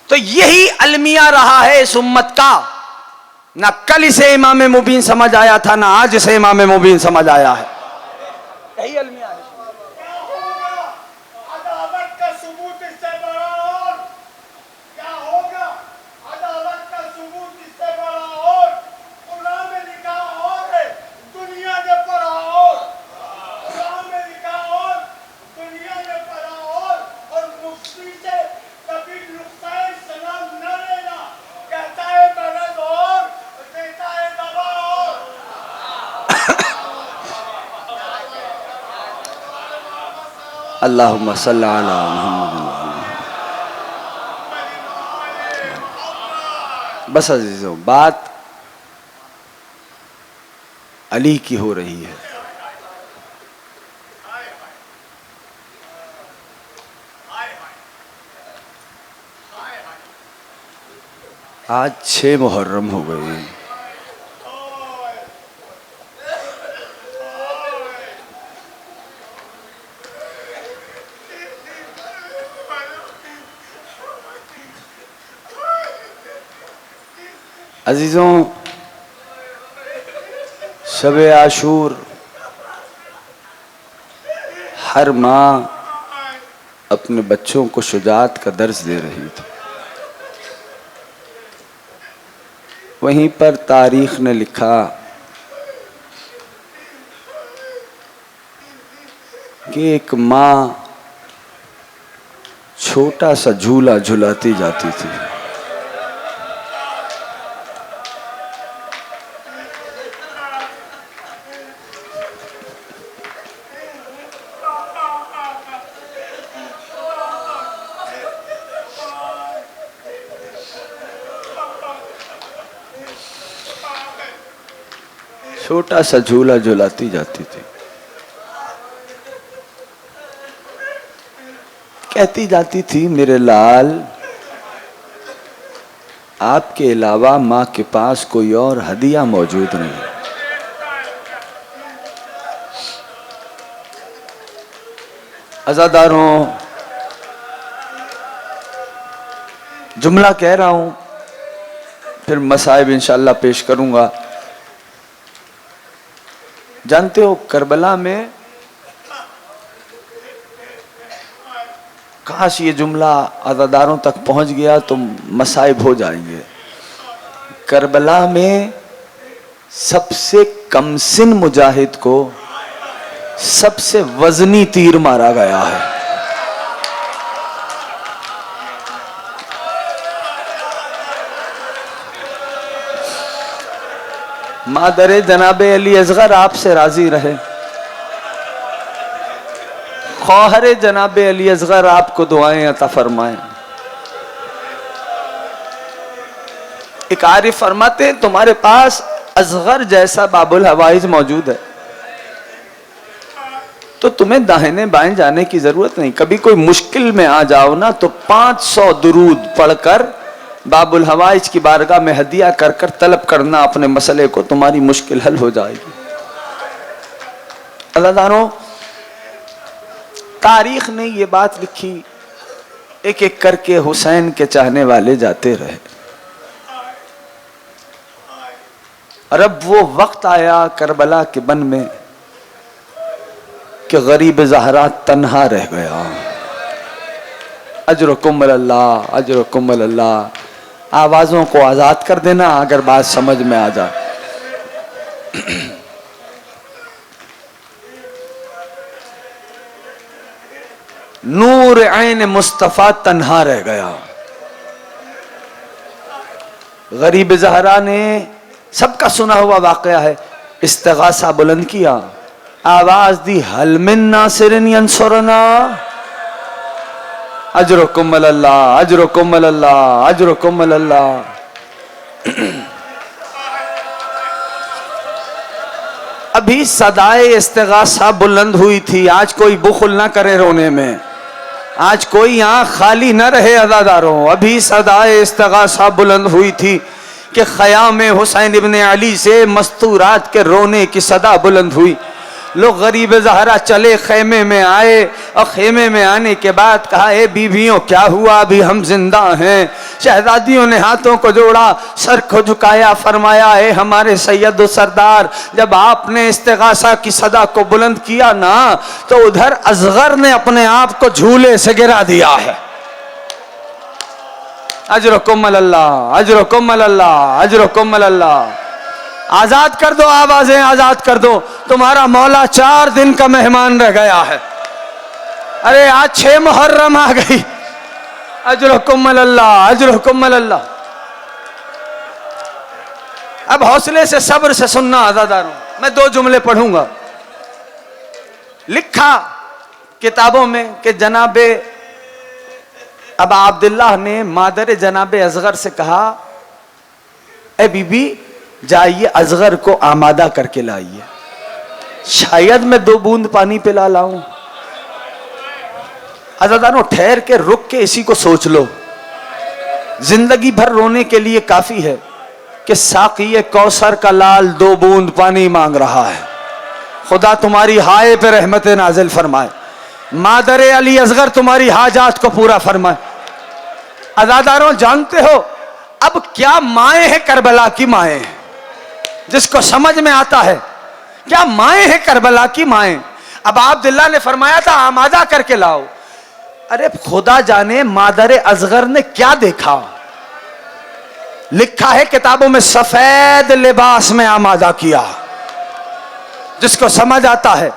B: तो यही अलमिया रहा है इस उम्मत का। ना कल इसे इमाम मुबीन समझ आया था, ना आज इसे इमाम मुबीन समझ आया है। यही अलमिया है।
C: अदालत का सबूत इससे बड़ा और क्या होगा? अदालत का सबूत इससे
A: अल्लाहुम्मा सल्ली अला मुहम्मद। बस अजीजों, बात अली की हो रही है। आज 6 मुहर्रम हो गए। अजीजों, शब आशूर हर माँ अपने बच्चों को शुजाअत का दर्स दे रही थी। वहीं पर तारीख ने लिखा कि एक माँ छोटा सा झूला झुलाती जाती थी। छोटा सा झूला झुलाती जाती थी। कहती जाती थी, मेरे लाल, आपके अलावा माँ के पास कोई और हदिया मौजूद नहीं। अज़ादारों, जुमला कह रहा हूं, फिर मसाइब इंशाअल्लाह पेश करूंगा। जानते हो, करबला में काश ये जुमला अज़ादारों तक पहुंच गया तो मसाइब हो जाएंगे। करबला में सबसे कमसिन मुजाहिद को सबसे वजनी तीर मारा गया है। मादरे जनाबे अली असगर आपसे राजी रहे। ख्वाहरे जनाबे अली असगर आपको दुआएं अता फरमाएं। एक आरिफ फरमाते, तुम्हारे पास असगर जैसा बाबुल हवाइज मौजूद है तो तुम्हें दाहिने बाएं जाने की जरूरत नहीं। कभी कोई मुश्किल में आ जाओ ना तो 500 दुरूद पढ़कर बाबुल हवाइज की बारगाह में हदिया कर कर तलब करना अपने मसले को, तुम्हारी मुश्किल हल हो जाएगी। अल्लाह, तारीख ने ये बात लिखी, एक एक करके हुसैन के चाहने वाले जाते रहे। और अब वो वक्त आया करबला के बन में कि गरीब ज़हरा तन्हा रह गया। अजरुकुम अल्लाह, अजरुकुम अल्लाह। आवाजों को आजाद कर देना अगर बात समझ में आ जाए। नूर ऐन मुस्तफा तन्हा रह गया। गरीब ज़हरा ने, सबका सुना हुआ वाकया है, इस्तिगासा बुलंद किया, आवाज दी, हल मिन नासिरिन यंसुरना, अजरुकुम अल्लाह, अजरुकुम अल्लाह, अजरुकुम अल्लाह। अभी सदाए इस्तिगासा बुलंद हुई थी। आज कोई बुखल ना करे रोने में, आज कोई आंख खाली न रहे अज़ादारों। अभी सदाए इस्तिगासा बुलंद हुई थी कि ख़याम हुसैन इब्न अली से मस्तूरात के रोने की सदा बुलंद हुई। लोग गरीब ज़हरा चले, खेमे में आए और खेमे में आने के बाद कहा, ए बीवियों क्या हुआ, अभी हम जिंदा हैं। शहजादियों ने हाथों को जोड़ा, सर को झुकाया, फरमाया, ए हमारे सैयद व सरदार, जब आपने इस्तिगासा की सदा को बुलंद किया ना तो उधर असगर ने अपने आप को झूले से गिरा दिया है। अजरुकुम अल्लाह, अजरुकुम अल्लाह, अजरुकुम अल्लाह। आजाद कर दो आवाजें, आजाद कर दो। तुम्हारा मौला 4 दिन का मेहमान रह गया है। अरे आज 6 मुहर्रम आ गई। अजरुकुम अल्लाह, अजरुकुम अल्लाह। अब हौसले से, सब्र से सुनना आज़ादारों, मैं 2 जुमले पढ़ूंगा। लिखा
B: किताबों में कि जनाबे अबा अब्दुल्लाह ने मादर जनाबे असगर से कहा, ए बीबी जाइए असगर को आमादा करके लाइए, शायद मैं 2 बूंद पानी पिला लाऊं। अज़ादारों ठहर के रुक के इसी को सोच लो, जिंदगी भर रोने के लिए काफी है कि साक़ी कौसर का लाल 2 बूंद पानी मांग रहा है। खुदा तुम्हारी हाय पे रहमत नाजिल फरमाए, मादर अली असगर तुम्हारी हाजात को पूरा फरमाए। अज़ादारों जानते हो अब क्या माएँ हैं करबला की माएँ, जिसको समझ में आता है क्या माएँ हैं करबला की माएँ। अब अब्दुल्लाह ने फरमाया था आमादा करके लाओ। अरे खुदा जाने मादर असगर ने क्या देखा। लिखा है किताबों में सफेद लिबास में आमादा किया। जिसको समझ आता है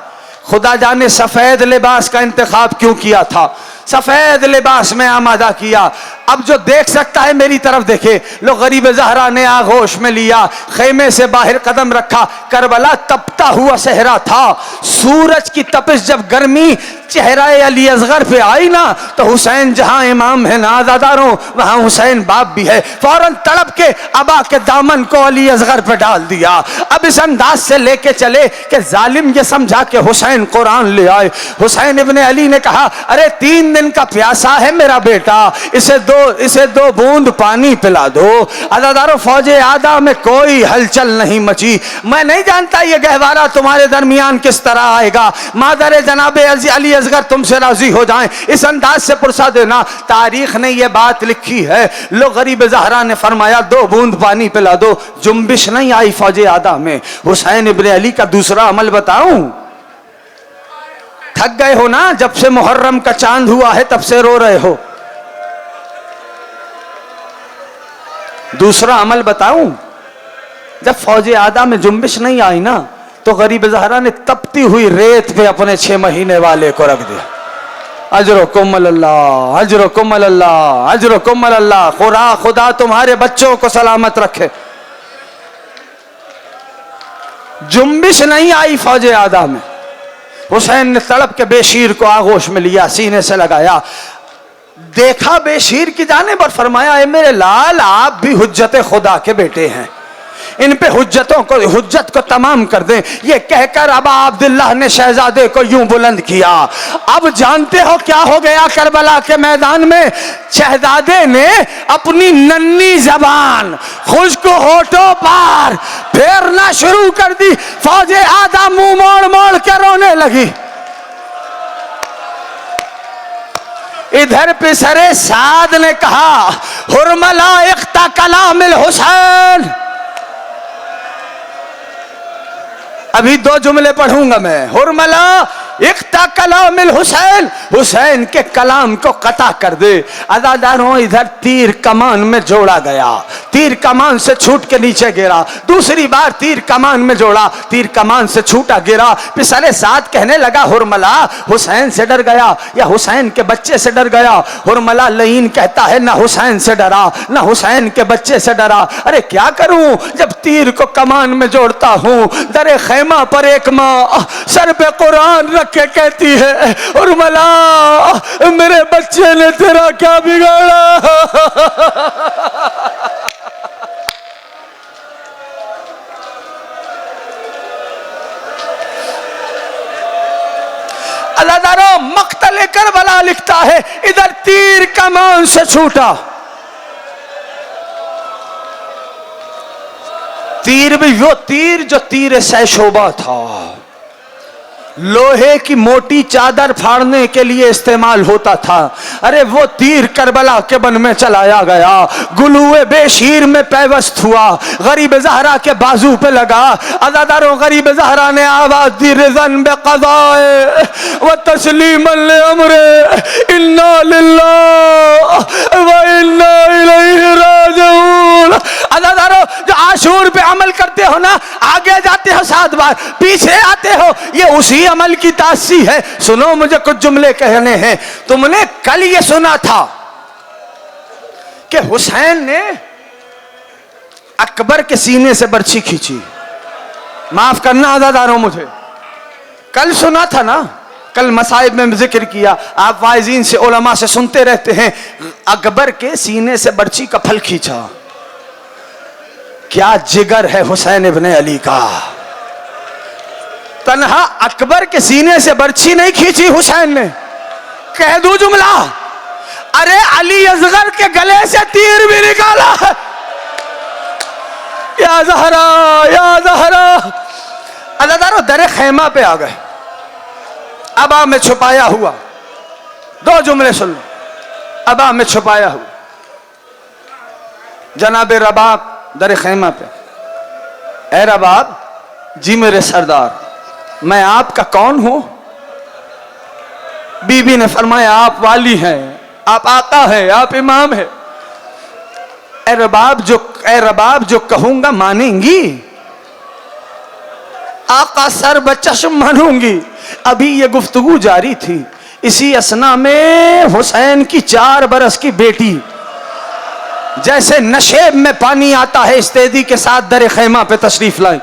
B: खुदा जाने सफेद लिबास का इंतखाब क्यों किया था, सफेद लिबास में आमादा किया। अब जो देख सकता है मेरी तरफ देखे। लो गरीब ज़हरा ने आगोश में लिया, खेमे से बाहर कदम रखा। करबला तपता हुआ सहरा था, सूरज की तपिश जब गर्मी चेहरा अली असगर पे आई ना, तो हुसैन जहां इमाम है ना आज़ादारों, वहां हुसैन बाप भी है। फौरन तड़प के अबा के दामन को अली असगर पे डाल दिया। अब इस अंदाज से लेके चले कि जालिम ये समझा कि हुसैन कुरान ले आए। हुसैन इब्ने अली ने कहा, अरे 3 दिन का प्यासा है मेरा बेटा, इसे दो बूंद पानी पिला दो। अज़ादारों फौजे आदा में कोई हलचल नहीं मची। मैं नहीं जानता ये गहवारा तुम्हारे दरमियान किस तरह आएगा। मादर जनाबे अली असगर तुमसे राजी हो जाएं, इस अंदाज से पुरसा देना। तारीख ने यह बात लिखी है। लो गरीब ज़हरा ने फरमाया 2 बूंद पानी पिला दो। जुम्बिश नहीं आई फौजे आदा में। हुसैन इब्ने अली का दूसरा अमल बताऊं? थक गए हो ना, जब से मुहर्रम का चांद हुआ है तब से रो रहे हो। दूसरा अमल बताऊं? जब फौजे आदा में जुम्बिश नहीं आई ना, तो गरीब ज़हरा ने तपती हुई रेत पे अपने 6 महीने वाले को रख दिया। अजरुकुम अल्लाह, अजरुकुम अल्लाह, अजरुकुम अल्लाह। खुदा तुम्हारे बच्चों को सलामत रखे। जुम्बिश नहीं आई फौजे आदा में। हुसैन ने तड़प के बेशीर को आगोश में लिया, सीने से लगाया, देखा बेशीर की जानिब और फरमाया, ए मेरे लाल आप भी हुज्जत खुदा के बेटे हैं, इन पे हुज्जत को तमाम कर दें। ये कहकर अबा अब्दुल्लाह ने शहजादे को यूं बुलंद किया। अब जानते हो क्या हो गया करबला के मैदान में? शहजादे ने अपनी नन्ही जबान खुश्क होठों पर फेरना शुरू कर दी। फौजे आधा मुंह मोड़ मोड़ के रोने लगी। इधर पिसरे साद ने कहा, हुरमला इख्ता कलामिल हुसैन। अभी 2 जुमले पढ़ूंगा मैं। हुरमला इख्ता कलामिल हुसैन, हुसैन के कलाम को कता कर दे। अज़ादारों इधर तीर कमान में जोड़ा गया, तीर कमान से छूट के नीचे गिरा। दूसरी बार तीर कमान में जोड़ा, तीर कमान से छूटा गिरा। पिसरे साथ कहने लगा, हुरमला हुसैन से डर गया या हुसैन के बच्चे से डर गया? हुरमला लईन कहता है, ना हुसैन से डरा ना हुसैन के बच्चे से डरा। अरे क्या करूं जब तीर को कमान में जोड़ता हूं। दरे खैमा पर एक माँ सर पे कुरान रख के कहती है, हुरमला मेरे बच्चे ने तेरा क्या बिगाड़ा? अल्लाह मक्तले करबला लिखता है, इधर तीर कमान से छूटा। तीर भी वो तीर जो तीर सैशोबा था, लोहे की मोटी चादर फाड़ने के लिए इस्तेमाल होता था। अरे वो तीर करबला के बन में चलाया गया, गुलूए बेशीर में पैवस्त हुआ, गरीब ज़हरा के बाजू पे लगा। अज़ादारों गरीब ज़हरा ने आवाज दी, रिज़न बेक़ज़ाए व तस्लीमन लिअम्रे इन्ना लिल्लाह व इन्ना इलैहि राजिऊन। अज़ादारों जो आशूर पे अमल करते हो ना, आगे जाते हो 7 बार, पीछे आते हो, ये उसी अमल की तासी है। सुनो मुझे कुछ जुमले कहने हैं। तुमने कल ये सुना था कि हुसैन ने अकबर के सीने से बर्छी खींची। माफ करना आज़ादारों, मुझे कल सुना था ना कल मसाइब में जिक्र किया, आप वाइजीन से उलमा से सुनते रहते हैं, अकबर के सीने से बर्छी का फल खींचा। क्या जिगर है हुसैन इब्ने अली का। तन्हा अकबर के सीने से बर्छी नहीं खींची हुसैन ने। कह दूं जुमला, अरे अली असगर के गले से तीर भी निकाला है। या ज़हरा, या ज़हरा। अल्लाह दर खैमा पे आ गए। अबा में छुपाया हुआ, दो जुमले सुन लो। अबा में छुपाया हुआ जनाब रबाब दर खैमा पे। ए रबाब, जी मेरे सरदार, मैं आपका कौन हूं? बीबी ने फरमाया, आप वाली हैं, आप आका हैं, आप इमाम हैं। ए रबाब जो कहूंगा मानेंगी? आका सर बचश्म मानूंगी। अभी ये गुफ्तगू जारी थी, इसी असना में हुसैन की 4 बरस की बेटी जैसे नशेब में पानी आता है इस्तेदी के साथ दर खैमा पे तशरीफ लाई।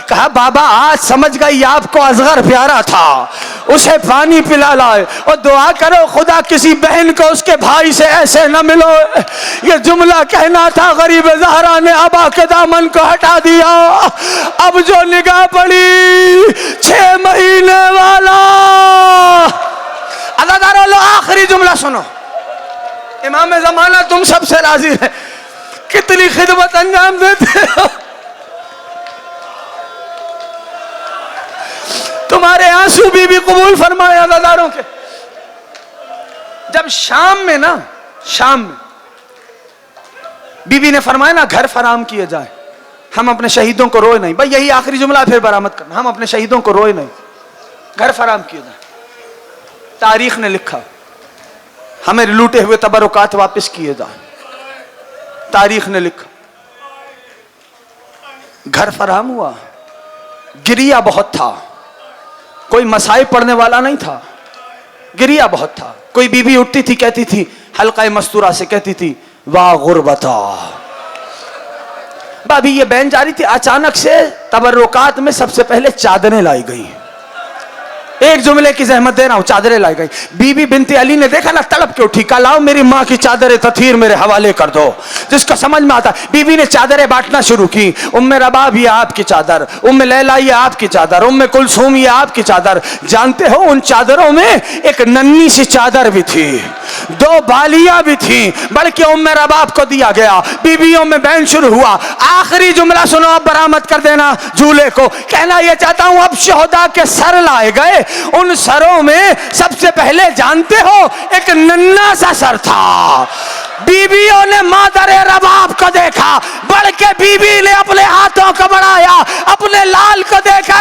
B: कहा, बाबा आज समझ गई आपको असगर प्यारा था, उसे पानी पिला लाए और दुआ करो खुदा किसी बहन को उसके भाई से ऐसे न मिलो। ये जुमला कहना था, गरीब ज़हरा ने अबा के दामन को हटा दिया। अब जो निगाह पड़ी 6 महीने वाला। अल्लाह लो, आखिरी जुमला सुनो। इमाम ज़माना तुम सबसे राजी है, कितनी खिदमत अंजाम देते हो। तुम्हारे आंसू भी कबूल फरमाए अज़ादारों के। जब शाम में बीबी ने फरमाया ना, घर फराम किए जाए, हम अपने शहीदों को रोए नहीं। भाई यही आखिरी जुमला फिर बरामद करना, हम अपने शहीदों को रोए नहीं, घर फराम किए जाए। तारीख ने लिखा, हमें लूटे हुए तबरुकात वापस किए जाए। तारीख ने लिखा, घर फराम हुआ। गिरिया बहुत था, कोई मसाइब पढ़ने वाला नहीं था, गिरिया बहुत था। कोई बीबी उठती थी, कहती थी हल्का मस्तूरा से, कहती थी वाह गुर्बता। भाभी ये बहन जा रही थी, अचानक से तबरुकात में सबसे पहले चादरें लाई गई। एक जुमले की जहमत दे रहा हूं, चादरें लाई गई। बीबी बिनते अली ने देखा ना, तड़प के उठी, कहा लाओ मेरी माँ की चादरें तथीर मेरे हवाले कर दो। जिसको समझ में आता, बीबी ने चादरें बांटना शुरू की। उम्मे रबाब ये आपकी चादर, उम्मे लैला ये आपकी चादर, उम्मे कुलसूम ये आपकी चादर। जानते हो उन चादरों में एक नन्ही सी चादर भी थी, 2 बालियां भी थी, बल्कि उम्मे रबाब को दिया गया। बीबियों में बैन शुरू हुआ। आखिरी जुमला सुनो, अब बरामद कर देना झूले को। कहना यह चाहता हूं, अब शोहदा के सर लाए गए। उन सरों में सबसे पहले जानते हो एक नन्हा सा सर था। बीबियों ने मादरे रबाब को देखा, बढ़ के बीबी ने अपने हाथों को बढ़ाया, अपने लाल को देखा,